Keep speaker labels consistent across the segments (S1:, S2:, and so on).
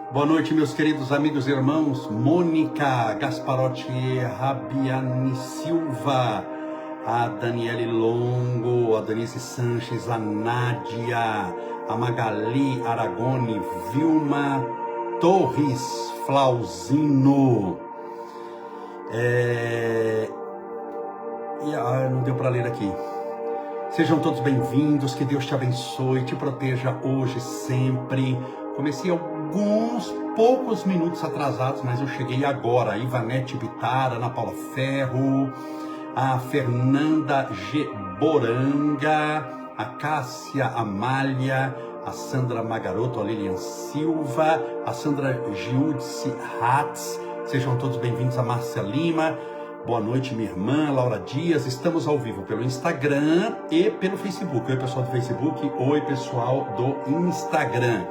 S1: Boa noite, meus queridos amigos e irmãos. Mônica Gasparotti, Rabiane Silva, a Daniele Longo, a Denise Sanches, a Nádia, a Magali Aragoni, Vilma Torres Flauzino. Não deu para ler aqui. Sejam todos bem-vindos, que Deus te abençoe, te proteja hoje, sempre. Comecei alguns poucos minutos atrasados, mas eu cheguei agora. A Ivanete Bitara, Ana Paula Ferro, a Fernanda G. Boranga, a Cássia Amália, a Sandra Magaroto, a Lilian Silva, a Sandra Giudice Hatz. Sejam todos bem-vindos, a Márcia Lima. Boa noite, minha irmã Laura Dias. Estamos ao vivo pelo Instagram e pelo Facebook. Oi, pessoal do Facebook. Oi, pessoal do Instagram.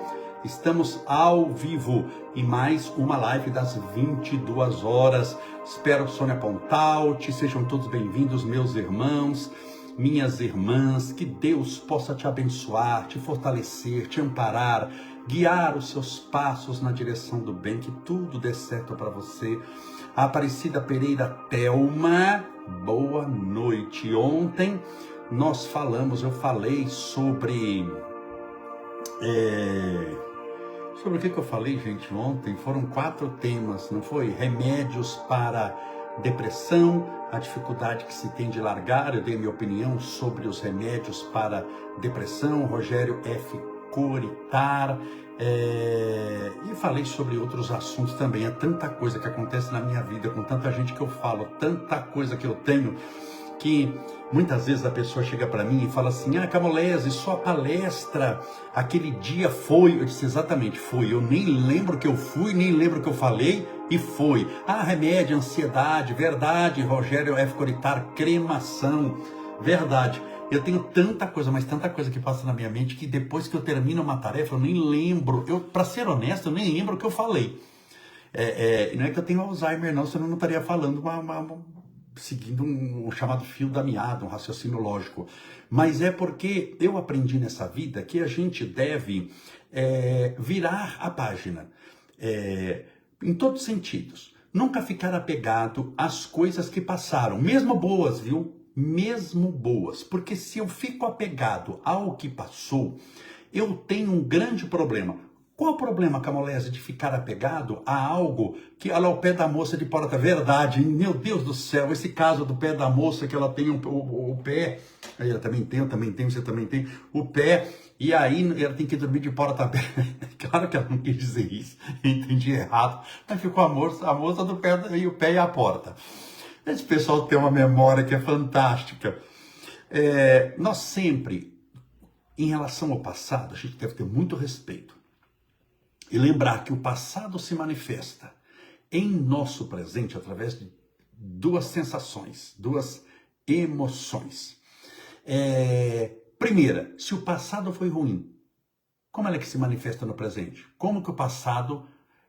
S1: Estamos ao vivo em mais uma live das 22 horas. Espero, Sônia Pontalti, sejam todos bem-vindos, meus irmãos, minhas irmãs. Que Deus possa te abençoar, te fortalecer, te amparar, guiar os seus passos na direção do bem, que tudo dê certo para você. A Aparecida Pereira Thelma, boa noite. Ontem eu falei sobre... Sobre o que eu falei, gente, ontem? Foram 4 temas, não foi? Remédios para depressão, a dificuldade que se tem de largar. Eu dei minha opinião sobre os remédios para depressão, Rogério F. Coritar, e falei sobre outros assuntos também. É tanta coisa que acontece na minha vida, com tanta gente que eu falo, tanta coisa que eu tenho, que muitas vezes a pessoa chega para mim e fala assim: Camolese, sua palestra aquele dia foi. Eu disse: exatamente, foi. Eu nem lembro que eu fui, nem lembro que eu falei, e foi. Remédio, ansiedade, verdade, Rogério F. Coritar, cremação, verdade. Eu tenho tanta coisa, mas tanta coisa que passa na minha mente, que depois que eu termino uma tarefa, eu nem lembro. Para ser honesto, eu nem lembro o que eu falei. Não é que eu tenho Alzheimer, não, senão eu não estaria falando seguindo um chamado fio da meada, um raciocínio lógico. Mas é porque eu aprendi nessa vida que a gente deve virar a página, em todos os sentidos. Nunca ficar apegado às coisas que passaram, mesmo boas, viu? Mesmo boas. Porque se eu fico apegado ao que passou, eu tenho um grande problema. Qual o problema, Camolese, de ficar apegado a algo que, olha lá, o pé da moça de porta, verdade, meu Deus do céu, esse caso do pé da moça, que ela tem o pé, eu também tenho, você também tem, o pé, e aí ela tem que dormir de porta aberta. Claro que ela não quis dizer isso, entendi errado, mas ficou a moça do pé, e o pé e a porta. Esse pessoal tem uma memória que é fantástica. Nós sempre, em relação ao passado, a gente deve ter muito respeito. E lembrar que o passado se manifesta em nosso presente através de 2 sensações, 2 emoções. Primeira, se o passado foi ruim, como ela é que se manifesta no presente? Como que o passado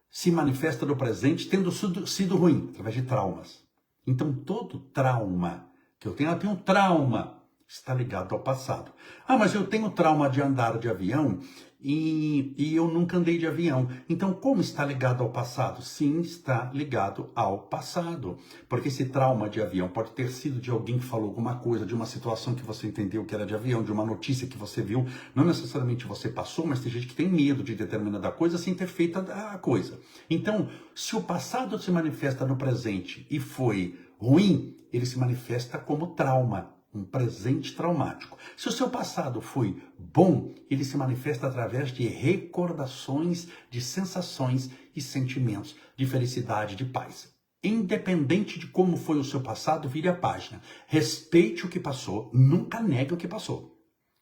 S1: se manifesta no presente tendo sido ruim? Através de traumas. Então todo trauma que eu tenho um trauma, está ligado ao passado. Mas eu tenho trauma de andar de avião e eu nunca andei de avião. Então, como está ligado ao passado? Sim, está ligado ao passado. Porque esse trauma de avião pode ter sido de alguém que falou alguma coisa, de uma situação que você entendeu que era de avião, de uma notícia que você viu. Não necessariamente você passou, mas tem gente que tem medo de determinada coisa sem ter feito a coisa. Então, se o passado se manifesta no presente e foi ruim, ele se manifesta como trauma. Um presente traumático. Se o seu passado foi bom, ele se manifesta através de recordações, de sensações e sentimentos de felicidade, de paz. Independente de como foi o seu passado, vire a página. Respeite o que passou, nunca negue o que passou.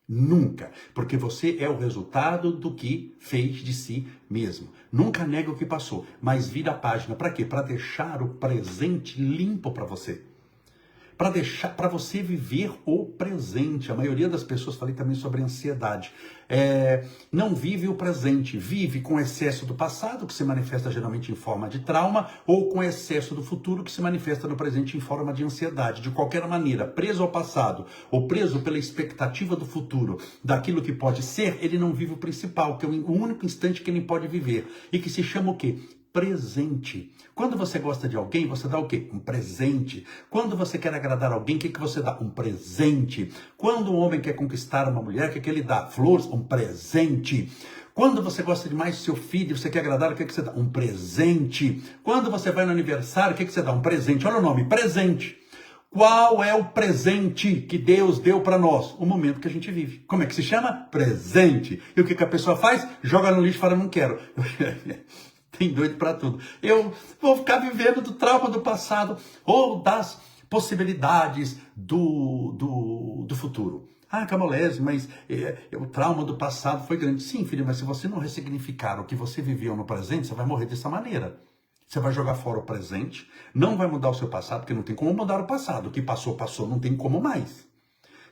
S1: Nunca, porque você é o resultado do que fez de si mesmo. Nunca negue o que passou, mas vire a página. Para quê? Para deixar o presente limpo para você. para você viver o presente. A maioria das pessoas, falei também sobre ansiedade, não vive o presente, vive com excesso do passado, que se manifesta geralmente em forma de trauma, ou com excesso do futuro, que se manifesta no presente em forma de ansiedade. De qualquer maneira, preso ao passado, ou preso pela expectativa do futuro, daquilo que pode ser, ele não vive o principal, que é o único instante que ele pode viver, e que se chama o quê? Presente. Quando você gosta de alguém, você dá o quê? Um presente. Quando você quer agradar alguém, o que você dá? Um presente. Quando um homem quer conquistar uma mulher, o que ele dá? Flores, um presente. Quando você gosta demais do seu filho, você quer agradar, o que você dá? Um presente. Quando você vai no aniversário, o que você dá? Um presente. Olha o nome, presente. Qual é o presente que Deus deu para nós? O momento que a gente vive. Como é que se chama? Presente. E o que a pessoa faz? Joga no lixo e fala, não quero. Tem doido para tudo. Eu vou ficar vivendo do trauma do passado ou das possibilidades do futuro. Ah, Camolese, mas o trauma do passado foi grande. Sim, filho, mas se você não ressignificar o que você viveu no presente, você vai morrer dessa maneira. Você vai jogar fora o presente, não vai mudar o seu passado, porque não tem como mudar o passado. O que passou, passou, não tem como mais.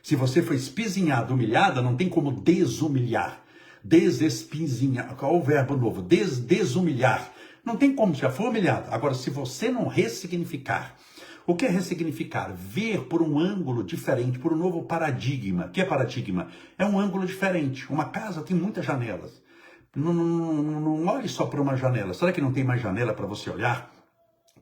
S1: Se você foi espizinhada, humilhada, não tem como desumilhar. Desespizinhar, qual é o verbo novo? Desumilhar. Não tem como, já foi humilhado. Agora, se você não ressignificar, o que é ressignificar? Ver por um ângulo diferente, por um novo paradigma. O que é paradigma? É um ângulo diferente. Uma casa tem muitas janelas. Não olhe só para uma janela. Será que não tem mais janela para você olhar?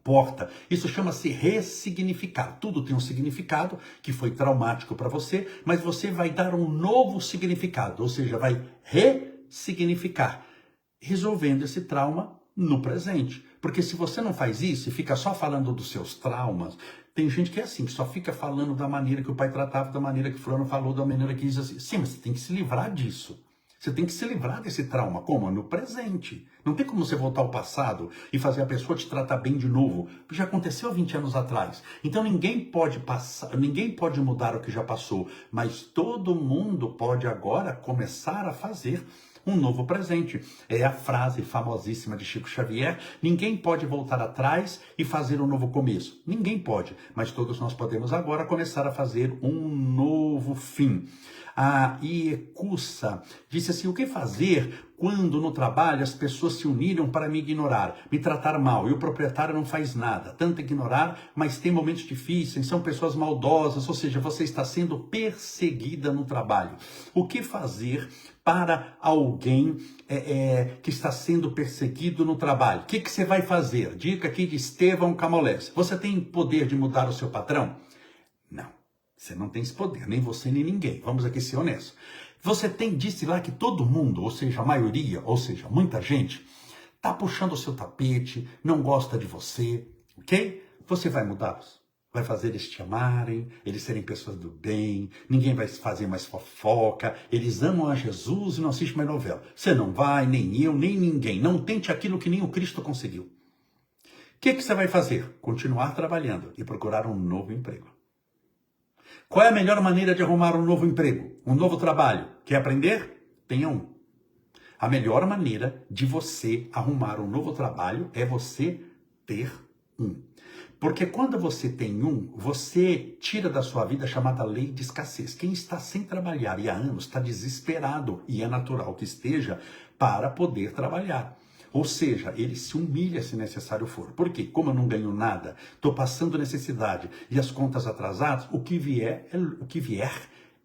S1: Porta. Isso chama-se ressignificar. Tudo tem um significado que foi traumático para você, mas você vai dar um novo significado, ou seja, vai ressignificar, resolvendo esse trauma no presente. Porque se você não faz isso e fica só falando dos seus traumas, tem gente que é assim, que só fica falando da maneira que o pai tratava, da maneira que fulano falou, da maneira que diz assim. Sim, mas você tem que se livrar disso. Você tem que se livrar desse trauma. Como? No presente. Não tem como você voltar ao passado e fazer a pessoa te tratar bem de novo. Porque já aconteceu há 20 anos atrás. Então ninguém pode mudar o que já passou. Mas todo mundo pode agora começar a fazer um novo presente. É a frase famosíssima de Chico Xavier: ninguém pode voltar atrás e fazer um novo começo. Ninguém pode, mas todos nós podemos agora começar a fazer um novo fim. A Iekusa disse assim: o que fazer quando no trabalho as pessoas se uniram para me ignorar, me tratar mal, e o proprietário não faz nada? Tanto ignorar, mas tem momentos difíceis, são pessoas maldosas, ou seja, você está sendo perseguida no trabalho. O que fazer para alguém que está sendo perseguido no trabalho? O que você vai fazer? Dica aqui de Estevão Camolese. Você tem poder de mudar o seu patrão? Não. Você não tem esse poder, nem você nem ninguém. Vamos aqui ser honestos. Você disse lá que todo mundo, ou seja, a maioria, ou seja, muita gente, está puxando o seu tapete, não gosta de você, ok? Você vai mudá-los. Vai fazer eles te amarem, eles serem pessoas do bem, ninguém vai fazer mais fofoca, eles amam a Jesus e não assistem mais novela. Você não vai, nem eu, nem ninguém. Não tente aquilo que nem o Cristo conseguiu. O que você vai fazer? Continuar trabalhando e procurar um novo emprego. Qual é a melhor maneira de arrumar um novo emprego? Um novo trabalho? Quer aprender? Tenha um. A melhor maneira de você arrumar um novo trabalho é você ter um. Porque quando você tem um, você tira da sua vida a chamada lei de escassez. Quem está sem trabalhar e há anos está desesperado, e é natural que esteja, para poder trabalhar. Ou seja, ele se humilha se necessário for. Por quê? Como eu não ganho nada, estou passando necessidade e as contas atrasadas, o que vier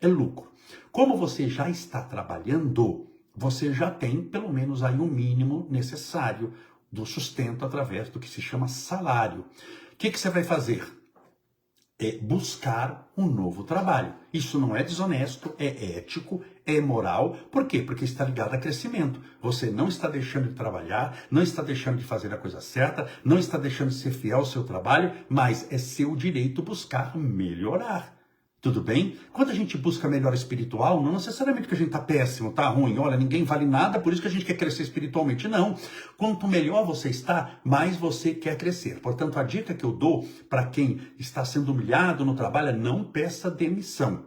S1: é lucro. Como você já está trabalhando, você já tem pelo menos aí um mínimo necessário do sustento através do que se chama salário. O que você vai fazer? É buscar um novo trabalho. Isso não é desonesto, é ético, é moral. Por quê? Porque está ligado a crescimento. Você não está deixando de trabalhar, não está deixando de fazer a coisa certa, não está deixando de ser fiel ao seu trabalho, mas é seu direito buscar melhorar. Tudo bem? Quando a gente busca melhora espiritual, não necessariamente que a gente está péssimo, está ruim, olha, ninguém vale nada, por isso que a gente quer crescer espiritualmente. Não. Quanto melhor você está, mais você quer crescer. Portanto, a dica que eu dou para quem está sendo humilhado no trabalho é: não peça demissão.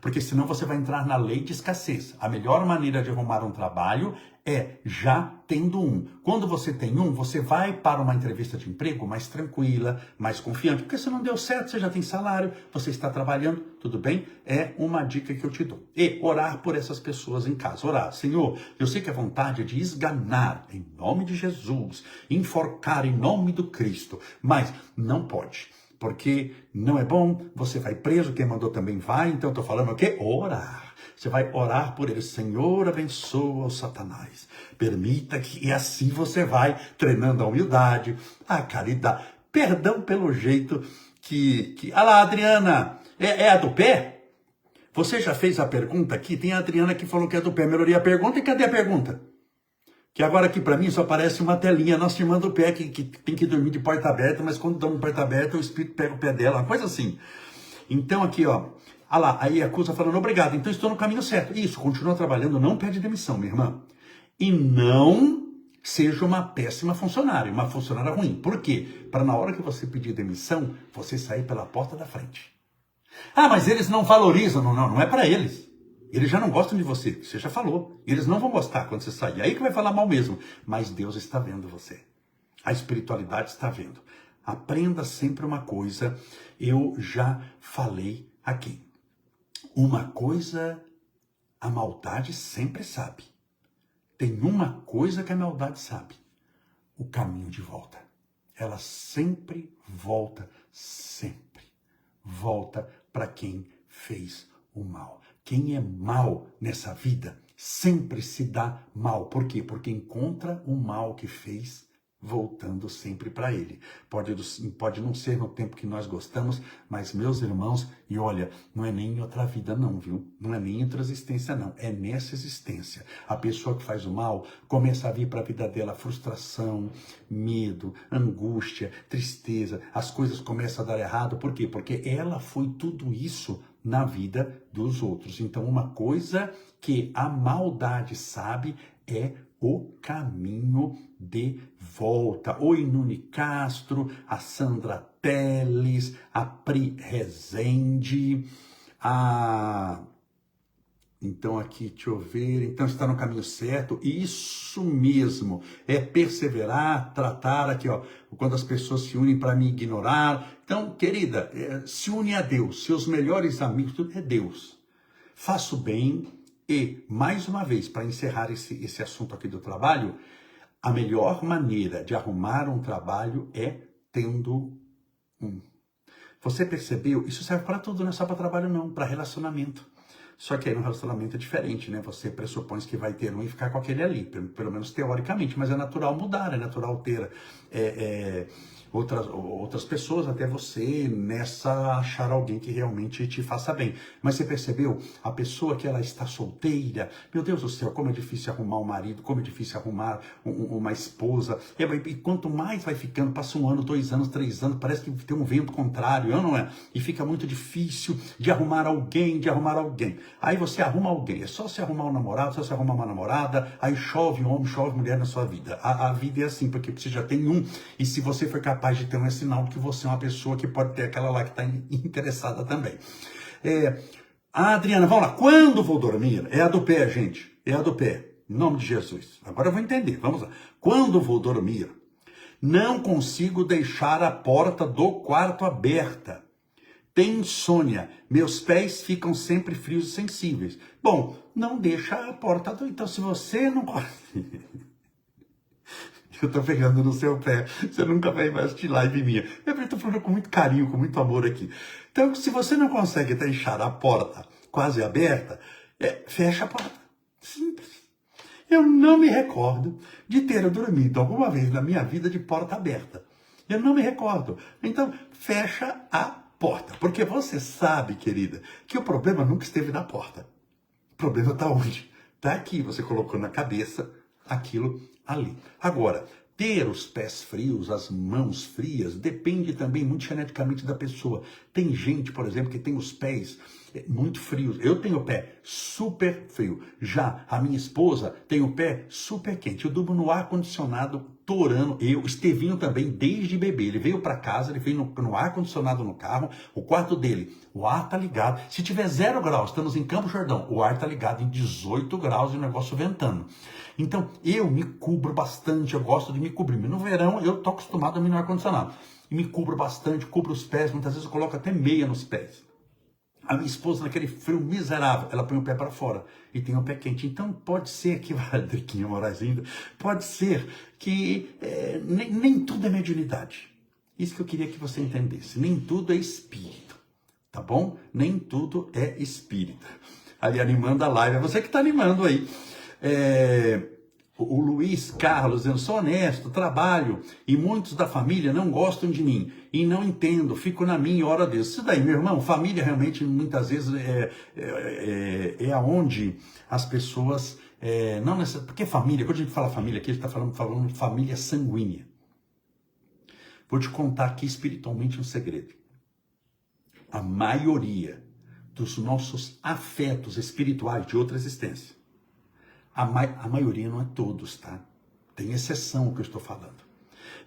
S1: Porque senão você vai entrar na lei de escassez. A melhor maneira de arrumar um trabalho é já tendo um. Quando você tem um, você vai para uma entrevista de emprego mais tranquila, mais confiante. Porque se não deu certo, você já tem salário, você está trabalhando, tudo bem? É uma dica que eu te dou. E orar por essas pessoas em casa. Orar, Senhor, eu sei que a vontade é de esganar em nome de Jesus, enforcar em nome do Cristo, mas não pode. Porque não é bom, você vai preso, quem mandou também vai, então estou falando o quê? Orar. Você vai orar por ele. Senhor, abençoa o Satanás. Permita que, e assim você vai treinando a humildade, a caridade, perdão pelo jeito Ah lá, Adriana, é a do pé? Você já fez a pergunta aqui? Tem a Adriana que falou que é do pé. Melhorei a pergunta, e cadê a pergunta? Que agora aqui para mim só aparece uma telinha, nossa irmã do pé que tem que dormir de porta aberta, mas quando dorme de porta aberta o espírito pega o pé dela, uma coisa assim. Então aqui, ó, ah lá, aí acusa falando, obrigado, então estou no caminho certo. Isso, continua trabalhando, não pede demissão, minha irmã. E não seja uma péssima funcionária, uma funcionária ruim. Por quê? Para na hora que você pedir demissão, você sair pela porta da frente. Ah, mas eles não valorizam, não é para eles. Eles já não gostam de você já falou. Eles não vão gostar quando você sair. Aí que vai falar mal mesmo. Mas Deus está vendo você. A espiritualidade está vendo. Aprenda sempre uma coisa. Eu já falei aqui. Uma coisa a maldade sempre sabe. Tem uma coisa que a maldade sabe. O caminho de volta. Ela sempre volta. Sempre volta para quem fez o mal. Quem é mal nessa vida sempre se dá mal. Por quê? Porque encontra o mal que fez voltando sempre para ele. Pode não ser no tempo que nós gostamos, mas meus irmãos, e olha, não é nem em outra vida não, viu? Não é nem em outra existência não, é nessa existência. A pessoa que faz o mal começa a vir para a vida dela frustração, medo, angústia, tristeza, as coisas começam a dar errado. Por quê? Porque ela foi tudo isso na vida dos outros. Então, uma coisa que a maldade sabe é o caminho de volta. Oi, Nuni Castro, a Sandra Teles, a Pri Rezende, Então aqui, deixa eu ver, então está no caminho certo, isso mesmo, é perseverar, tratar aqui, ó, quando as pessoas se unem para me ignorar. Então, querida, se une a Deus, seus melhores amigos, tudo é Deus. Faça o bem e, mais uma vez, para encerrar esse assunto aqui do trabalho, a melhor maneira de arrumar um trabalho é tendo um. Você percebeu? Isso serve para tudo, não é só para trabalho não, para relacionamento. Só que aí no relacionamento é diferente, né? Você pressupõe que vai ter um e ficar com aquele ali, pelo menos teoricamente, mas é natural mudar, é natural ter outras pessoas, até você nessa achar alguém que realmente te faça bem. Mas você percebeu? A pessoa que ela está solteira, meu Deus do céu, como é difícil arrumar um marido, como é difícil arrumar uma esposa. E quanto mais vai ficando, passa 1 ano, 2 anos, 3 anos, parece que tem um vento contrário, não é? E fica muito difícil de arrumar alguém, Aí você arruma alguém, é só se arrumar um namorado, só se arrumar uma namorada, aí chove um homem, chove mulher na sua vida. A vida é assim, porque você já tem um, e se você for capaz de ter um, é sinal de que você é uma pessoa que pode ter aquela lá que está interessada também. Adriana, vamos lá, quando vou dormir? É a do pé, gente, é a do pé, em nome de Jesus. Agora eu vou entender, vamos lá. Quando vou dormir, não consigo deixar a porta do quarto aberta. Tem insônia, meus pés ficam sempre frios e sensíveis. Bom, não deixa a porta do... Então, se você não... Eu tô pegando no seu pé, você nunca vai mais assistir live minha. Eu tô falando com muito carinho, com muito amor aqui. Então, se você não consegue deixar a porta quase aberta, fecha a porta. Simples. Eu não me recordo de ter dormido alguma vez na minha vida de porta aberta. Eu não me recordo. Então, fecha a porta, porque você sabe, querida, que o problema nunca esteve na porta. O problema está onde? Está aqui, você colocou na cabeça aquilo ali. Agora, ter os pés frios, as mãos frias, depende também muito geneticamente da pessoa. Tem gente, por exemplo, que tem os pés muito frio. Eu tenho o pé super frio. Já a minha esposa tem o pé super quente. Eu durmo no ar-condicionado torando. Eu, Estevinho também, desde bebê. Ele veio para casa, ele veio no ar-condicionado no carro. O quarto dele, o ar tá ligado. Se tiver 0 graus, estamos em Campo Jordão, o ar tá ligado em 18 graus e o negócio ventando. Então, eu me cubro bastante, eu gosto de me cobrir. No verão, eu tô acostumado a dormir no ar-condicionado. E me cubro bastante, cubro os pés, muitas vezes eu coloco até meia nos pés. A minha esposa, naquele frio miserável, ela põe o pé para fora e tem o pé quente. Então, pode ser que, Driquinha Moraes ainda, pode ser que nem tudo é mediunidade. Isso que eu queria que você entendesse. Nem tudo é espírito, tá bom? Nem tudo é espírito. Ali animando a live, é você que está animando aí. O Luiz Carlos dizendo, sou honesto, trabalho e muitos da família não gostam de mim e não entendo, fico na minha hora Deus. Isso daí, meu irmão, família realmente muitas vezes é aonde as pessoas, não necessariamente, porque família, quando a gente fala família aqui, a gente está falando família sanguínea. Vou te contar aqui espiritualmente um segredo. A maioria dos nossos afetos espirituais de outra existência, a maioria não é todos, tá? Tem exceção ao que eu estou falando.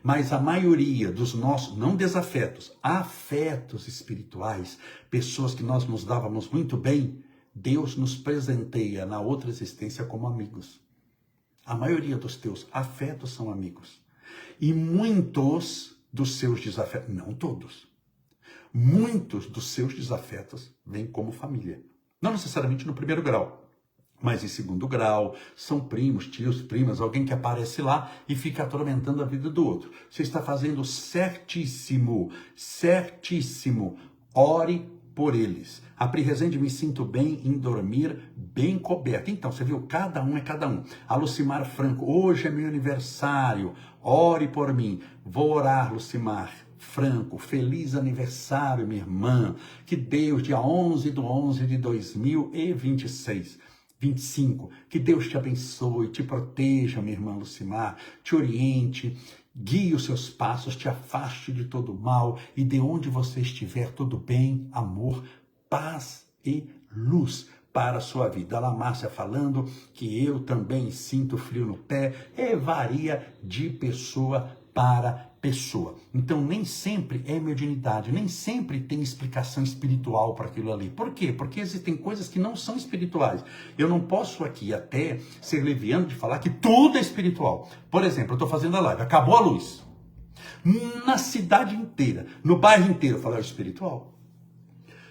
S1: Mas a maioria dos nossos, não desafetos, afetos espirituais, pessoas que nós nos dávamos muito bem, Deus nos presenteia na outra existência como amigos. A maioria dos teus afetos são amigos. E muitos dos seus desafetos, não todos, muitos dos seus desafetos vêm como família. Não necessariamente no primeiro grau. Mas em segundo grau, são primos, tios, primas, alguém que aparece lá e fica atormentando a vida do outro. Você está fazendo certíssimo, certíssimo. Ore por eles. A Pri Rezende, me sinto bem em dormir bem coberto. Então, você viu, cada um é cada um. A Lucimar Franco, hoje é meu aniversário, ore por mim. Vou orar, Lucimar Franco, feliz aniversário, minha irmã. Que Deus, dia 11/11 de 2026, 25, que Deus te abençoe, te proteja, minha irmã Lucimar, te oriente, guie os seus passos, te afaste de todo mal e de onde você estiver, tudo bem, amor, paz e luz para a sua vida. A Márcia falando que eu também sinto frio no pé, varia de pessoa para pessoa. Então, nem sempre é mediunidade, nem sempre tem explicação espiritual para aquilo ali. Por quê? Porque existem coisas que não são espirituais. Eu não posso aqui até ser leviano de falar que tudo é espiritual. Por exemplo, eu estou fazendo a live, acabou a luz. Na cidade inteira, no bairro inteiro, eu falo, é espiritual?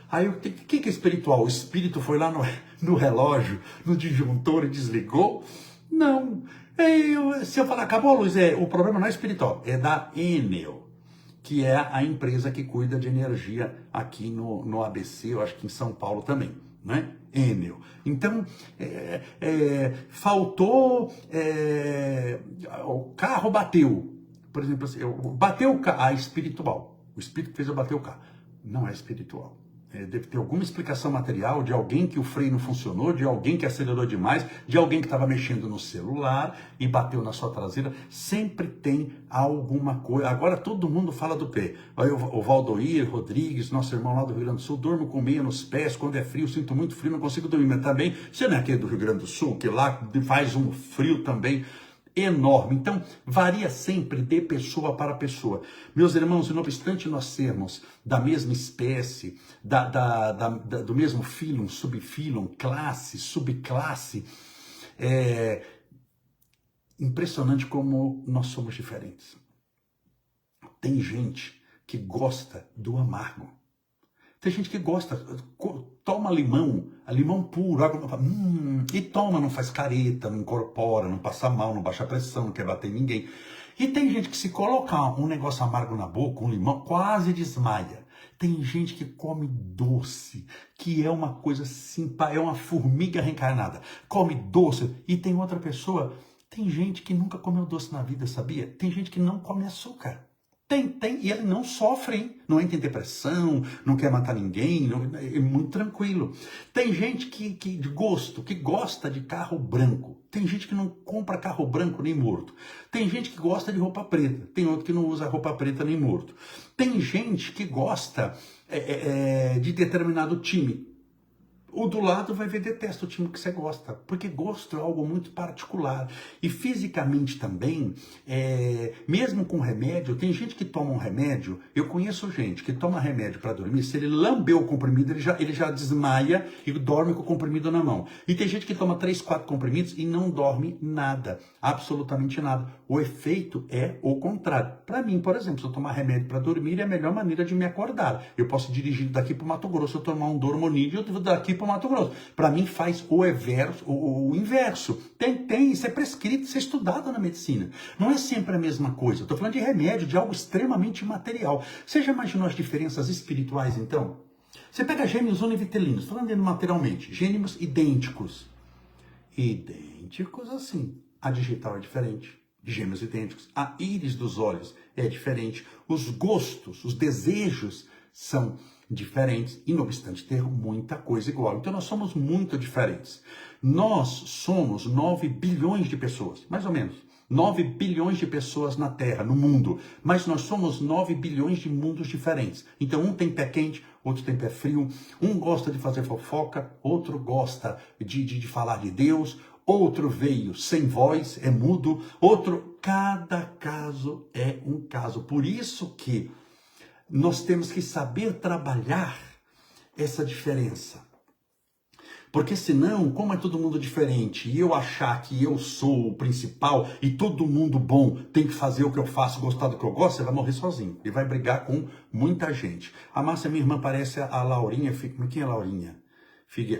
S1: Aí, o que é espiritual? O espírito foi lá no relógio, no disjuntor e desligou? Não. Se eu falar, acabou a luz, o problema não é espiritual, é da Enel, que é a empresa que cuida de energia aqui no ABC, eu acho que em São Paulo também, né? Enel. Então, faltou, o carro bateu, por exemplo, assim, bateu o carro, espiritual, o espírito fez eu bater o carro, não é espiritual. Deve ter alguma explicação material de alguém que o freio não funcionou, de alguém que acelerou demais, de alguém que estava mexendo no celular e bateu na sua traseira. Sempre tem alguma coisa. Agora todo mundo fala do pé. O Valdoir Rodrigues, nosso irmão lá do Rio Grande do Sul, durmo com meia nos pés, quando é frio, sinto muito frio, não consigo dormir. Mas também, você não é aquele do Rio Grande do Sul, que lá faz um frio também enorme. Então, varia sempre de pessoa para pessoa. Meus irmãos, e não obstante nós sermos da mesma espécie, do mesmo fílum, subfílum, classe, subclasse, impressionante como nós somos diferentes. Tem gente que gosta do amargo. Tem gente que gosta, toma limão puro, e toma, não faz careta, não incorpora, não passa mal, não baixa pressão, não quer bater em ninguém. E tem gente que se colocar um negócio amargo na boca, um limão, quase desmaia. Tem gente que come doce, que é uma coisa simpática, é uma formiga reencarnada. Come doce. E tem outra pessoa, tem gente que nunca comeu doce na vida, sabia? Tem gente que não come açúcar. Tem, e ele não sofre, hein? Não entra em depressão, não quer matar ninguém, é muito tranquilo. Tem gente que de gosto, que gosta de carro branco. Tem gente que não compra carro branco nem morto. Tem gente que gosta de roupa preta. Tem outro que não usa roupa preta nem morto. Tem gente que gosta de determinado time. O do lado vai ver, detesta o time que você gosta, porque gosto é algo muito particular. E fisicamente também, mesmo com remédio, tem gente que toma um remédio, eu conheço gente que toma remédio para dormir, se ele lambeu o comprimido, ele já desmaia e dorme com o comprimido na mão. E tem gente que toma 3, 4 comprimidos e não dorme nada, absolutamente nada. O efeito é o contrário. Para mim, por exemplo, se eu tomar remédio para dormir, é a melhor maneira de me acordar. Eu posso dirigir daqui para o Mato Grosso, eu tomar um Dormonide, eu daqui para o Mato Grosso. Para mim faz o inverso. Isso é prescrito, isso é estudado na medicina. Não é sempre a mesma coisa. Estou falando de remédio, de algo extremamente material. Você já imaginou as diferenças espirituais, então? Você pega gêmeos univitelinos, falando materialmente, gêmeos idênticos. Idênticos assim. A digital é diferente. Gêmeos idênticos. A íris dos olhos é diferente. Os gostos, os desejos são diferentes e, não obstante, ter muita coisa igual. Então, nós somos muito diferentes. Nós somos 9 bilhões de pessoas, mais ou menos. 9 bilhões de pessoas na Terra, no mundo. Mas nós somos 9 bilhões de mundos diferentes. Então, um tem pé quente, outro tem pé frio. Um gosta de fazer fofoca, outro gosta de falar de Deus. Outro veio sem voz, é mudo. Outro, cada caso é um caso. Por isso que nós temos que saber trabalhar essa diferença. Porque senão, como é todo mundo diferente, e eu achar que eu sou o principal e todo mundo bom tem que fazer o que eu faço, gostar do que eu gosto, você vai morrer sozinho. E vai brigar com muita gente. A Márcia, minha irmã, parece a Laurinha. Quem é a Laurinha?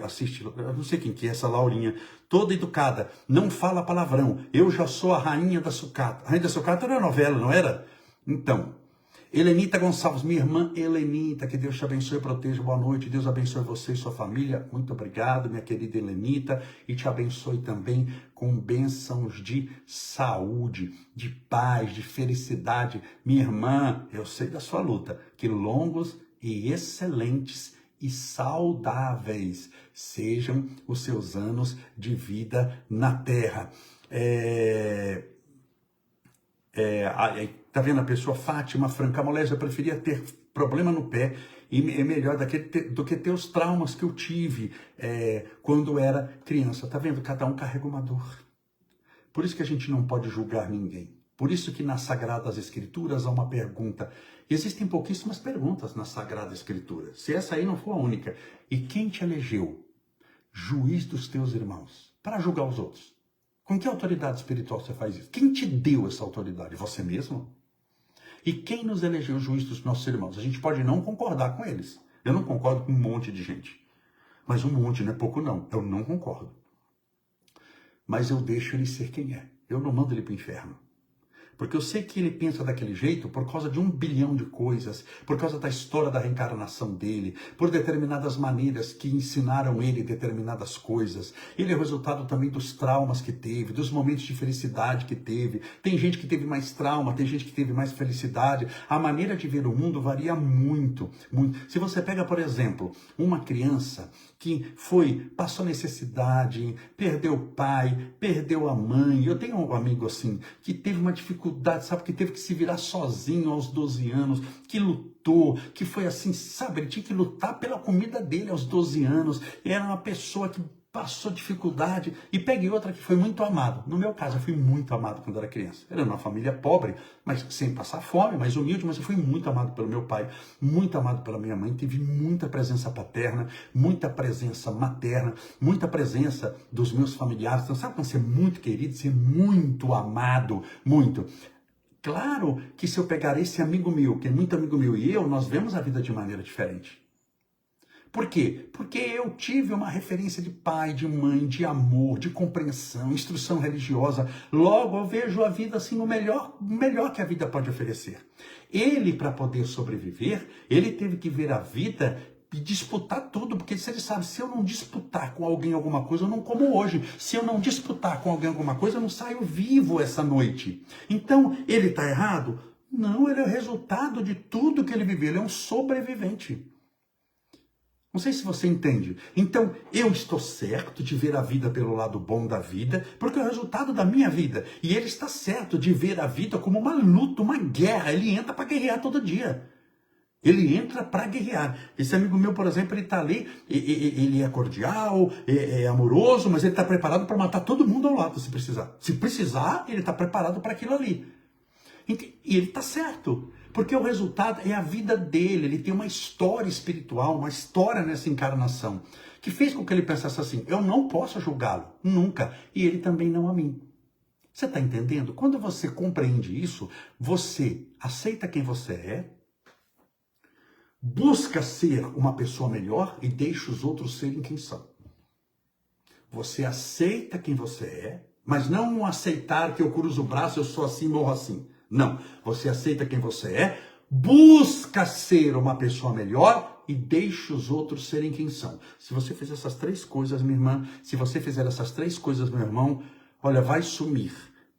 S1: Assiste, eu não sei quem que é essa Laurinha, toda educada, não fala palavrão. Eu já sou a rainha da sucata. A rainha da sucata era uma novela, não era? Então, Helenita Gonçalves, minha irmã Helenita, que Deus te abençoe e proteja, boa noite, Deus abençoe você e sua família, muito obrigado, minha querida Helenita, e te abençoe também com bênçãos de saúde, de paz, de felicidade. Minha irmã, eu sei da sua luta, que longos e excelentes e saudáveis sejam os seus anos de vida na Terra. Tá vendo a pessoa? Fátima Franca Molésio, eu preferia ter problema no pé e é melhor do que ter os traumas que eu tive quando era criança. Tá vendo? Cada um carrega uma dor. Por isso que a gente não pode julgar ninguém. Por isso que nas Sagradas Escrituras há uma pergunta. Existem pouquíssimas perguntas na Sagrada Escritura. Se essa aí não for a única. E quem te elegeu? Juiz dos teus irmãos, para julgar os outros. Com que autoridade espiritual você faz isso? Quem te deu essa autoridade? Você mesmo? E quem nos elegeu juiz dos nossos irmãos? A gente pode não concordar com eles. Eu não concordo com um monte de gente. Mas um monte não é pouco não. Eu não concordo. Mas eu deixo ele ser quem é. Eu não mando ele para o inferno. Porque eu sei que ele pensa daquele jeito por causa de 1 bilhão de coisas, por causa da história da reencarnação dele, por determinadas maneiras que ensinaram ele determinadas coisas. Ele é o resultado também dos traumas que teve, dos momentos de felicidade que teve. Tem gente que teve mais trauma, tem gente que teve mais felicidade. A maneira de ver o mundo varia muito, muito. Se você pega, por exemplo, uma criança que passou necessidade, perdeu o pai, perdeu a mãe. Eu tenho um amigo assim, que teve uma dificuldade, sabe, que teve que se virar sozinho aos 12 anos, que lutou, que foi assim, sabe, ele tinha que lutar pela comida dele aos 12 anos. Era uma pessoa que passou dificuldade e peguei outra que foi muito amado. No meu caso, eu fui muito amado quando era criança. Era uma família pobre, mas sem passar fome, mais humilde, mas eu fui muito amado pelo meu pai, muito amado pela minha mãe. Tive muita presença paterna, muita presença materna, muita presença dos meus familiares. Então, sabe quando você é muito querido, você é muito amado, muito. Claro que se eu pegar esse amigo meu, que é muito amigo meu, e eu, nós vemos a vida de maneira diferente. Por quê? Porque eu tive uma referência de pai, de mãe, de amor, de compreensão, instrução religiosa. Logo, eu vejo a vida assim, o melhor que a vida pode oferecer. Ele, para poder sobreviver, ele teve que ver a vida e disputar tudo, porque se ele sabe, se eu não disputar com alguém alguma coisa, eu não como hoje. Se eu não disputar com alguém alguma coisa, eu não saio vivo essa noite. Então, ele está errado? Não, ele é o resultado de tudo que ele viveu. Ele é um sobrevivente. Não sei se você entende. Então, eu estou certo de ver a vida pelo lado bom da vida, porque é o resultado da minha vida. E ele está certo de ver a vida como uma luta, uma guerra. Ele entra para guerrear todo dia. Ele entra para guerrear. Esse amigo meu, por exemplo, ele está ali, ele é cordial, é amoroso, mas ele está preparado para matar todo mundo ao lado, se precisar. Se precisar, ele está preparado para aquilo ali. E ele está certo, porque o resultado é a vida dele. Ele tem uma história espiritual, uma história nessa encarnação, que fez com que ele pensasse assim: eu não posso julgá-lo, nunca, e ele também não a mim. Você está entendendo? Quando você compreende isso, você aceita quem você é, busca ser uma pessoa melhor e deixa os outros serem quem são. Você aceita quem você é, mas não aceitar que eu cruzo o braço, eu sou assim, morro assim. Não, você aceita quem você é, busca ser uma pessoa melhor e deixa os outros serem quem são. Se você fizer essas 3 coisas, minha irmã, se você fizer essas 3 coisas, meu irmão, olha, vai sumir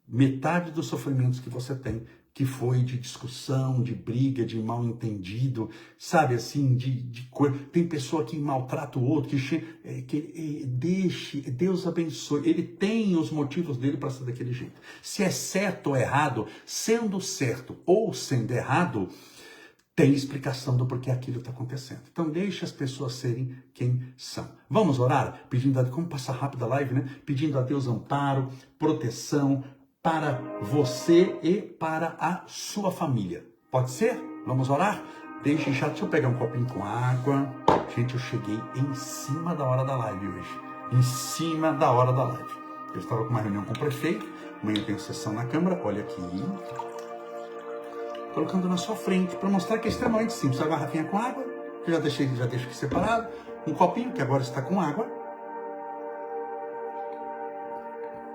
S1: metade dos sofrimentos que você tem, que foi de discussão, de briga, de mal entendido, sabe assim, de coisa. Tem pessoa que maltrata o outro, deixe, Deus abençoe. Ele tem os motivos dele para ser daquele jeito. Se é certo ou errado, sendo certo ou sendo errado, tem explicação do porquê aquilo está acontecendo. Então deixe as pessoas serem quem são. Vamos orar? Pedindo a Deus, como passar rápido a live, né? Pedindo a Deus amparo, proteção, para você e para a sua família. Pode ser? Vamos orar? Deixa eu pegar um copinho com água. Gente, eu cheguei em cima da hora da live hoje. Em cima da hora da live. Eu estava com uma reunião com o prefeito. Amanhã tem sessão na Câmara. Olha aqui. Colocando na sua frente para mostrar que é extremamente simples. A garrafinha com água. Eu já deixo aqui separado. Um copinho que agora está com água.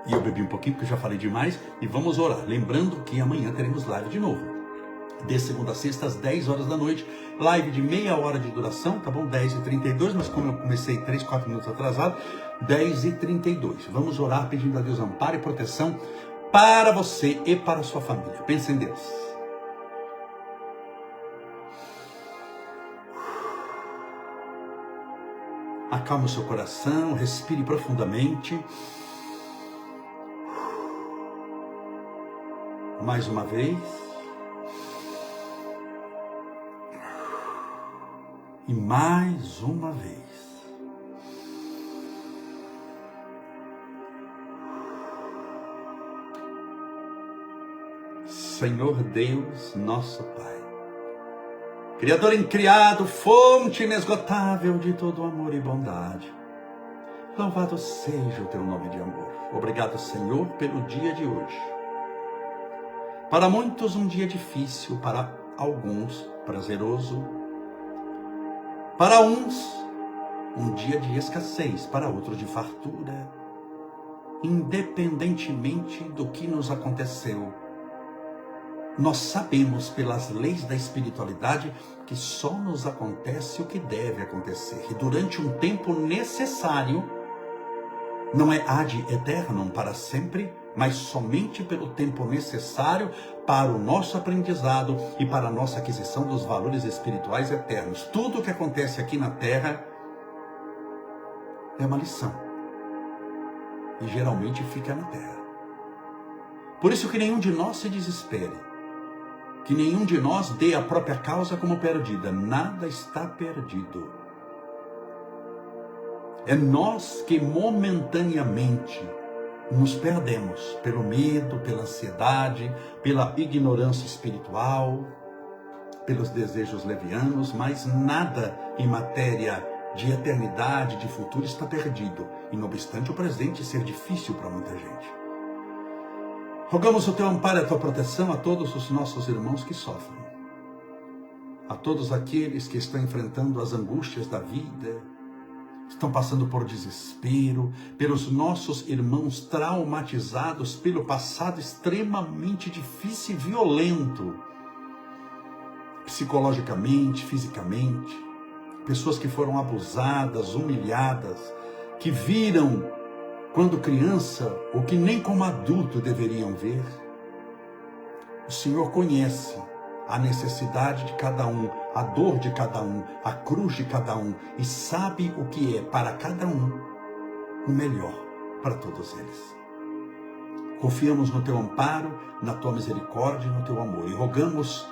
S1: E eu bebi um pouquinho, porque eu já falei demais. E vamos orar. Lembrando que amanhã teremos live de novo. De segunda a sexta, às 10 horas da noite. Live de meia hora de duração, tá bom? 10h32, mas como eu comecei 3, 4 minutos atrasado, 10h32. Vamos orar pedindo a Deus amparo e proteção para você e para a sua família. Pense em Deus. Acalma o seu coração, respire profundamente. Mais uma vez. E mais uma vez. Senhor Deus, nosso Pai, Criador incriado, fonte inesgotável de todo amor e bondade, louvado seja o teu nome de amor. Obrigado, Senhor, pelo dia de hoje. Para muitos um dia difícil, para alguns prazeroso, para uns um dia de escassez, para outros de fartura. Independentemente do que nos aconteceu, nós sabemos pelas leis da espiritualidade que só nos acontece o que deve acontecer. E durante um tempo necessário, não é ad eternum, para sempre, mas somente pelo tempo necessário para o nosso aprendizado e para a nossa aquisição dos valores espirituais eternos. Tudo o que acontece aqui na Terra é uma lição. E geralmente fica na Terra. Por isso que nenhum de nós se desespere. Que nenhum de nós dê a própria causa como perdida. Nada está perdido. É nós que momentaneamente nos perdemos pelo medo, pela ansiedade, pela ignorância espiritual, pelos desejos levianos, mas nada em matéria de eternidade, de futuro está perdido. E não obstante o presente ser difícil para muita gente. Rogamos o teu amparo e a tua proteção a todos os nossos irmãos que sofrem. A todos aqueles que estão enfrentando as angústias da vida, estão passando por desespero, pelos nossos irmãos traumatizados pelo passado extremamente difícil e violento, psicologicamente, fisicamente, pessoas que foram abusadas, humilhadas, que viram quando criança o que nem como adulto deveriam ver. O Senhor conhece a necessidade de cada um, a dor de cada um, a cruz de cada um, e sabe o que é para cada um o melhor para todos eles. Confiamos no teu amparo, na tua misericórdia e no teu amor, e rogamos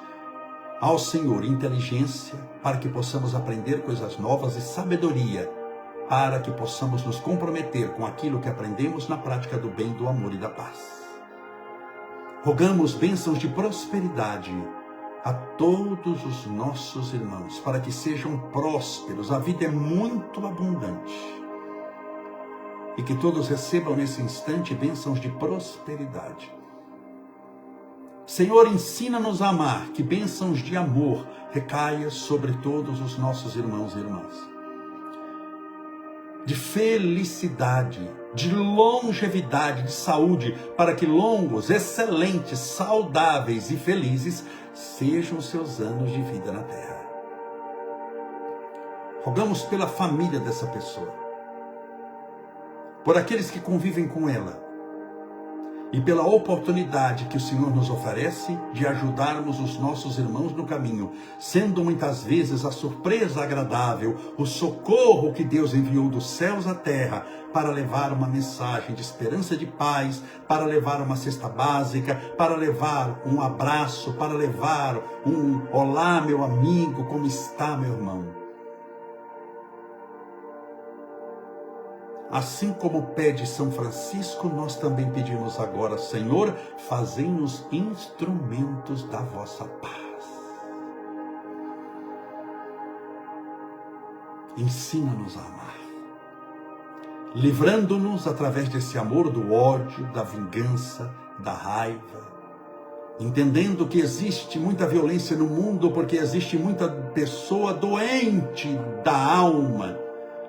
S1: ao Senhor inteligência para que possamos aprender coisas novas e sabedoria para que possamos nos comprometer com aquilo que aprendemos na prática do bem, do amor e da paz. Rogamos bênçãos de prosperidade a todos os nossos irmãos, para que sejam prósperos. A vida é muito abundante. E que todos recebam nesse instante bênçãos de prosperidade. Senhor, ensina-nos a amar, que bênçãos de amor recaia sobre todos os nossos irmãos e irmãs. De felicidade, de longevidade, de saúde, para que longos, excelentes, saudáveis e felizes sejam os seus anos de vida na terra. Rogamos pela família dessa pessoa, por aqueles que convivem com ela, e pela oportunidade que o Senhor nos oferece de ajudarmos os nossos irmãos no caminho, sendo muitas vezes a surpresa agradável, o socorro que Deus enviou dos céus à terra para levar uma mensagem de esperança e de paz, para levar uma cesta básica, para levar um abraço, para levar um olá, meu amigo, como está, meu irmão? Assim como pede São Francisco, nós também pedimos agora, Senhor, fazei-nos instrumentos da vossa paz. Ensina-nos a amar, livrando-nos através desse amor do ódio, da vingança, da raiva, entendendo que existe muita violência no mundo, porque existe muita pessoa doente da alma,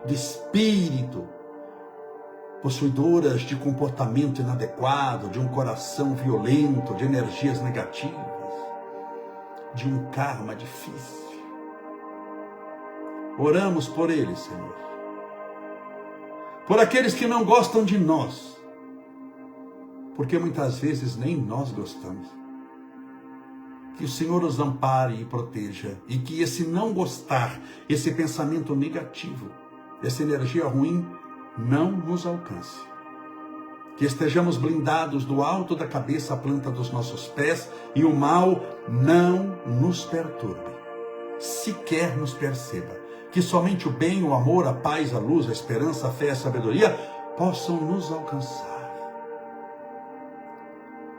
S1: do espírito, possuidoras de comportamento inadequado, de um coração violento, de energias negativas, de um karma difícil. Oramos por eles, Senhor. Por aqueles que não gostam de nós, porque muitas vezes nem nós gostamos. Que o Senhor os ampare e proteja, e que esse não gostar, esse pensamento negativo, essa energia ruim, não nos alcance. Que estejamos blindados do alto da cabeça à planta dos nossos pés e o mal não nos perturbe, sequer nos perceba. Que somente o bem, o amor, a paz, a luz, a esperança, a fé e a sabedoria possam nos alcançar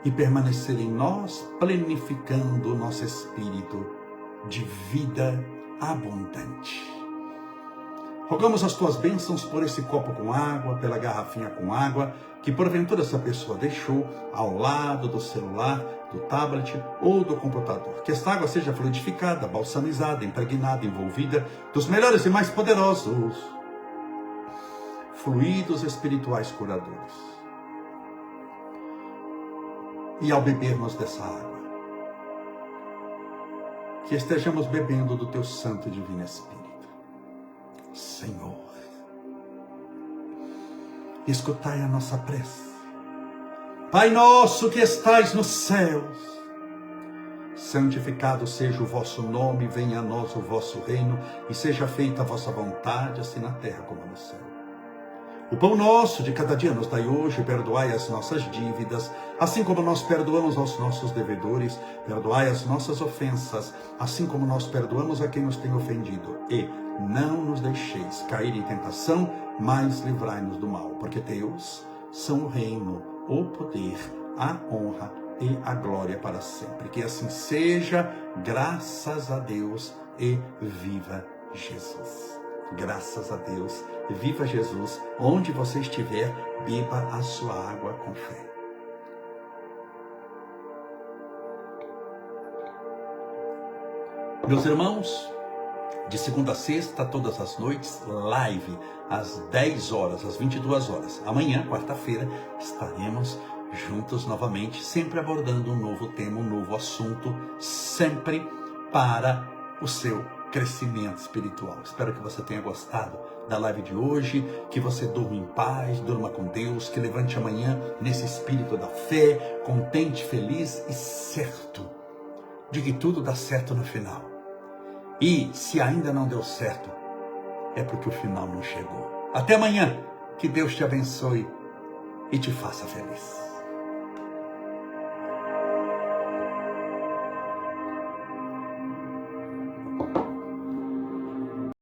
S1: e permanecer em nós, planificando o nosso espírito de vida abundante. Rogamos as tuas bênçãos por esse copo com água, pela garrafinha com água, que porventura essa pessoa deixou ao lado do celular, do tablet ou do computador. Que esta água seja fluidificada, balsamizada, impregnada, envolvida dos melhores e mais poderosos fluidos espirituais curadores. E ao bebermos dessa água, que estejamos bebendo do teu santo e divino Espírito. Senhor, escutai a nossa prece. Pai nosso que estais nos céus, santificado seja o vosso nome, venha a nós o vosso reino, e seja feita a vossa vontade, assim na terra como no céu. O pão nosso de cada dia nos dai hoje, perdoai as nossas dívidas, assim como nós perdoamos aos nossos devedores, perdoai as nossas ofensas, assim como nós perdoamos a quem nos tem ofendido, e não nos deixeis cair em tentação, mas livrai-nos do mal, porque teus são o reino, o poder, a honra e a glória para sempre. Que assim seja, graças a Deus, e viva Jesus. Graças a Deus, viva Jesus. Onde você estiver, beba a sua água com fé. Meus irmãos, de segunda a sexta, todas as noites, live, às 10 horas, às 22 horas. Amanhã, quarta-feira, estaremos juntos novamente, sempre abordando um novo tema, um novo assunto, sempre para o seu crescimento espiritual. Espero que você tenha gostado da live de hoje, que você durma em paz, durma com Deus, que levante amanhã nesse espírito da fé, contente, feliz e certo de que tudo dá certo no final. E se ainda não deu certo, é porque o final não chegou. Até amanhã, que Deus te abençoe e te faça feliz.